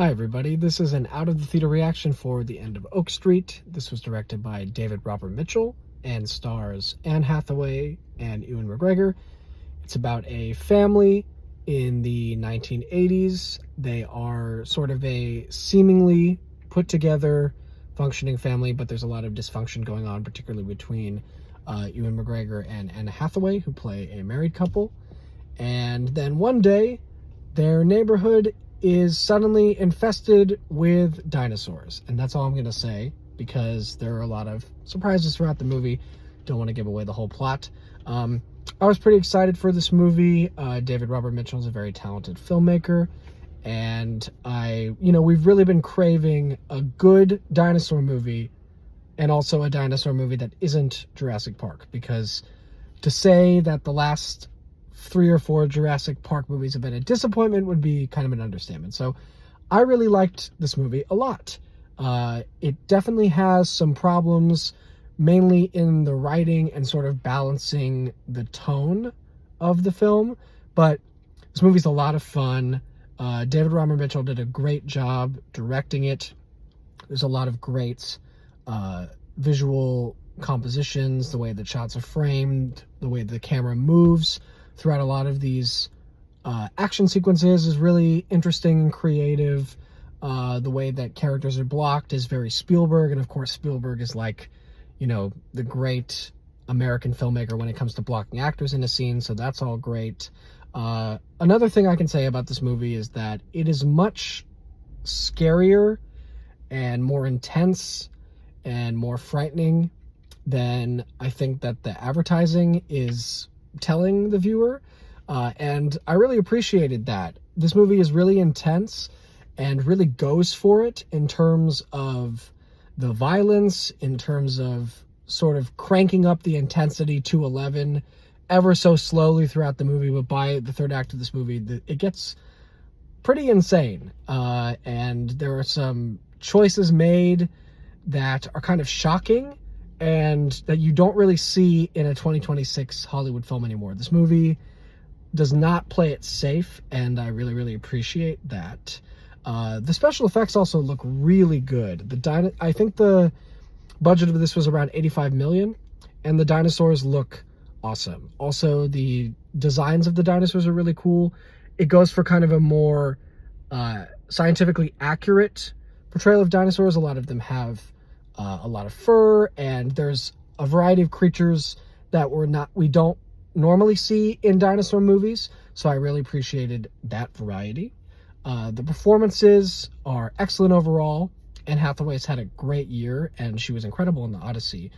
Hi everybody, this is an out-of-the-theater reaction for The End of Oak Street. This was directed by David Robert Mitchell and stars Anne Hathaway and Ewan McGregor. It's about a family in the 1980s. They are sort of a seemingly put-together, functioning family, but there's a lot of dysfunction going on, particularly between Ewan McGregor and Anne Hathaway, who play a married couple. And then one day, their neighborhood is suddenly infested with dinosaurs. And that's all I'm going to say, because there are a lot of surprises throughout the movie. Don't want to give away the whole plot. I was pretty excited for this movie. David Robert Mitchell is a very talented filmmaker. And we've really been craving a good dinosaur movie, and also a dinosaur movie that isn't Jurassic Park. Because to say that the last 3 or 4 Jurassic Park movies have been a disappointment would be kind of an understatement. So I really liked this movie a lot. It definitely has some problems, mainly in the writing and sort of balancing the tone of the film, but this movie's a lot of fun. David Robert Mitchell did a great job directing it. There's a lot of great visual compositions, the way the shots are framed, the way the camera moves throughout a lot of these action sequences is really interesting and creative. The way that characters are blocked is very Spielberg, and of course Spielberg is like, the great American filmmaker when it comes to blocking actors in a scene, so that's all great. Another thing I can say about this movie is that it is much scarier and more intense and more frightening than I think that the advertising is telling the viewer, and I really appreciated that. This movie is really intense and really goes for it in terms of the violence, in terms of sort of cranking up the intensity to 11 ever so slowly throughout the movie, but by the third act of this movie, it gets pretty insane, and there are some choices made that are kind of shocking and that you don't really see in a 2026 Hollywood film anymore. This movie does not play it safe, and I really, really appreciate that. The special effects also look really good. I think the budget of this was around $85 million, and the dinosaurs look awesome. Also, the designs of the dinosaurs are really cool. It goes for kind of a more scientifically accurate portrayal of dinosaurs. A lot of them have a lot of fur, and there's a variety of creatures that we don't normally see in dinosaur movies, so I really appreciated that variety. The performances are excellent overall. Anne Hathaway's had a great year, and she was incredible in The Odyssey.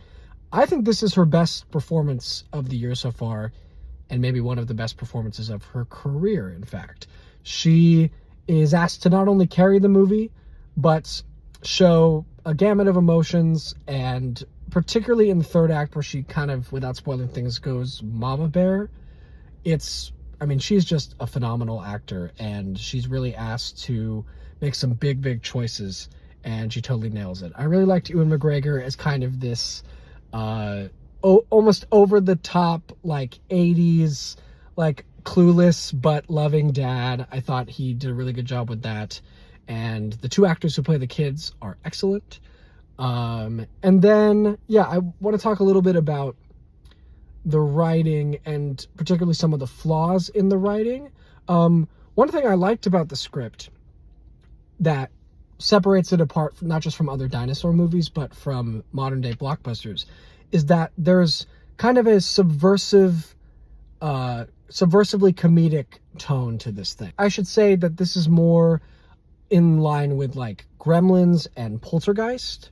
I think this is her best performance of the year so far, and maybe one of the best performances of her career, in fact. She is asked to not only carry the movie, but show a gamut of emotions, and particularly in the third act, where she kind of, without spoiling things, goes mama bear. She's just a phenomenal actor, and she's really asked to make some big choices, and she totally nails it. I really liked Ewan McGregor as kind of this almost over-the-top, like 80s, like clueless but loving dad. I thought he did a really good job with that. And the 2 actors who play the kids are excellent. And then, I want to talk a little bit about the writing, and particularly some of the flaws in the writing. One thing I liked about the script that separates it apart, not just from other dinosaur movies, but from modern-day blockbusters, is that there's kind of a subversively comedic tone to this thing. I should say that this is more in line with like Gremlins and Poltergeist,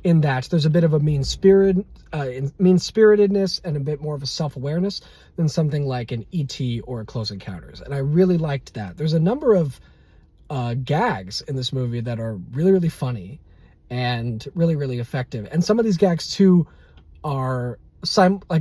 in that there's a bit of a mean-spiritedness and a bit more of a self-awareness than something like an E.T. or a Close Encounters. And I really liked that. There's a number of gags in this movie that are really, really funny and really, really effective. And some of these gags, too, are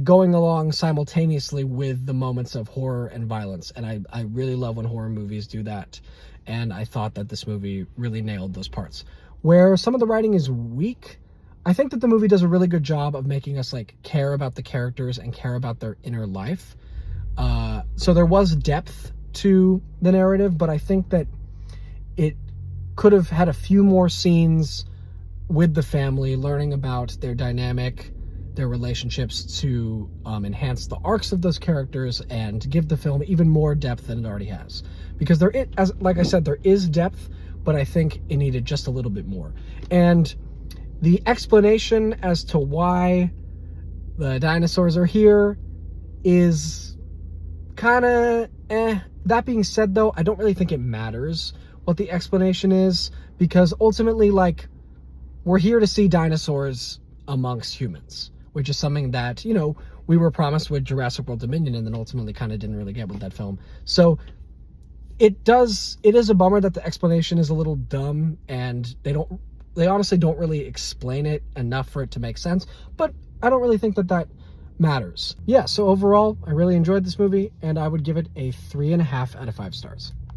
going along simultaneously with the moments of horror and violence. And I really love when horror movies do that. And I thought that this movie really nailed those parts. Where some of the writing is weak, I think that the movie does a really good job of making us care about the characters and care about their inner life. So there was depth to the narrative, but I think that it could have had a few more scenes with the family, learning about their dynamic, their relationships, to enhance the arcs of those characters and give the film even more depth than it already has. Because like I said, there is depth, but I think it needed just a little bit more. And the explanation as to why the dinosaurs are here is kind of That being said, though, I don't really think it matters what the explanation is, because ultimately, like, we're here to see dinosaurs amongst humans, which is something that, you know, we were promised with Jurassic World Dominion and then ultimately kind of didn't really get with that film. So it is a bummer that the explanation is a little dumb, and they honestly don't really explain it enough for it to make sense, but I don't really think that matters. Yeah, so overall, I really enjoyed this movie, and I would give it a 3.5 out of 5 stars.